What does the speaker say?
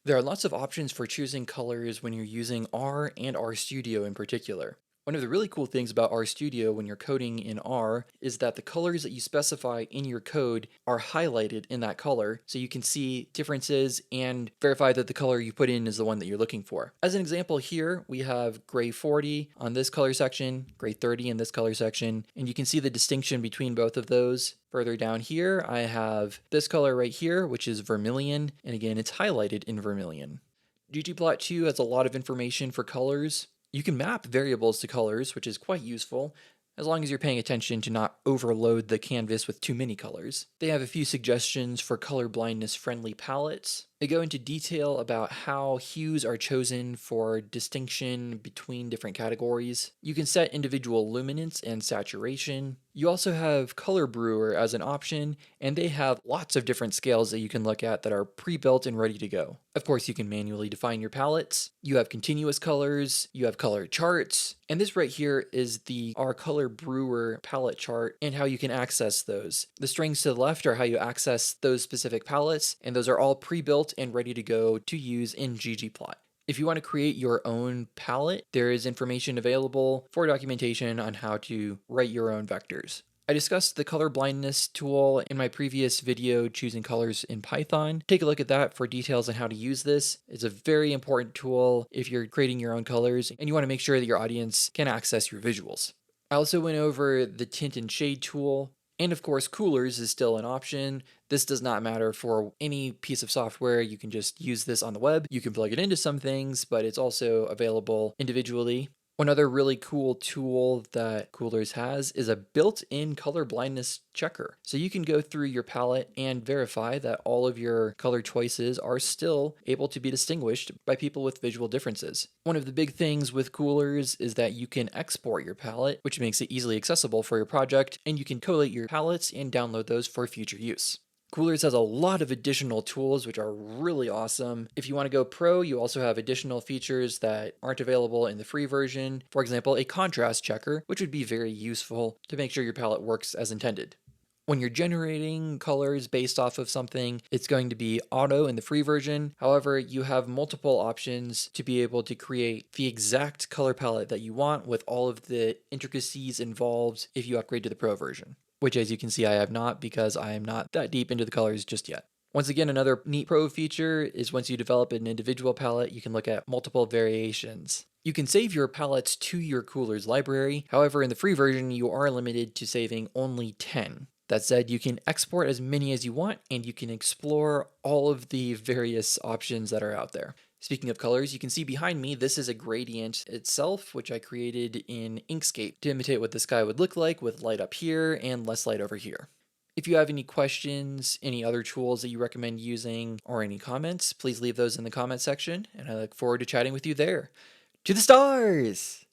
There are lots of options for choosing colors when you're using R and RStudio in particular. One of the really cool things about RStudio when you're coding in R is that the colors that you specify in your code are highlighted in that color so you can see differences and verify that the color you put in is the one that you're looking for. As an example here, we have gray 40 on this color section, gray 30 in this color section, and you can see the distinction between both of those. Further down here, I have this color right here, which is vermilion, and again, it's highlighted in vermilion. ggplot2 has a lot of information for colors. You can map variables to colors, which is quite useful, as long as you're paying attention to not overload the canvas with too many colors. They have a few suggestions for color blindness friendly palettes. They go into detail about how hues are chosen for distinction between different categories. You can set individual luminance and saturation. You also have Color Brewer as an option, and they have lots of different scales that you can look at that are pre-built and ready to go. Of course, you can manually define your palettes. You have continuous colors, you have color charts, and this right here is the R Color Brewer palette chart and how you can access those. The strings to the left are how you access those specific palettes, and those are all pre-built and ready to go to use in ggplot. If you want to create your own palette, there is information available for documentation on how to write your own vectors. I discussed the color blindness tool in my previous video, choosing colors in Python. Take a look at that for details on how to use this. It's a very important tool if you're creating your own colors and you want to make sure that your audience can access your visuals. I also went over the tint and shade tool. And of course, coolers is still an option. This does not matter for any piece of software. You can just use this on the web. You can plug it into some things, but it's also available individually. One other really cool tool that Coolers has is a built-in color blindness checker. So you can go through your palette and verify that all of your color choices are still able to be distinguished by people with visual differences. One of the big things with Coolers is that you can export your palette, which makes it easily accessible for your project, and you can collate your palettes and download those for future use. Coolers has a lot of additional tools which are really awesome. If you want to go pro, you also have additional features that aren't available in the free version. For example, a contrast checker, which would be very useful to make sure your palette works as intended. When you're generating colors based off of something, it's going to be auto in the free version. However, you have multiple options to be able to create the exact color palette that you want with all of the intricacies involved if you upgrade to the pro version, which as you can see I have not because I am not that deep into the colors just yet. Once again, another neat pro feature is once you develop an individual palette, you can look at multiple variations. You can save your palettes to your Coolers library. However, in the free version, you are limited to saving only 10. That said, you can export as many as you want, and you can explore all of the various options that are out there. Speaking of colors, you can see behind me, this is a gradient itself, which I created in Inkscape to imitate what the sky would look like with light up here and less light over here. If you have any questions, any other tools that you recommend using, or any comments, please leave those in the comment section, and I look forward to chatting with you there. To the stars!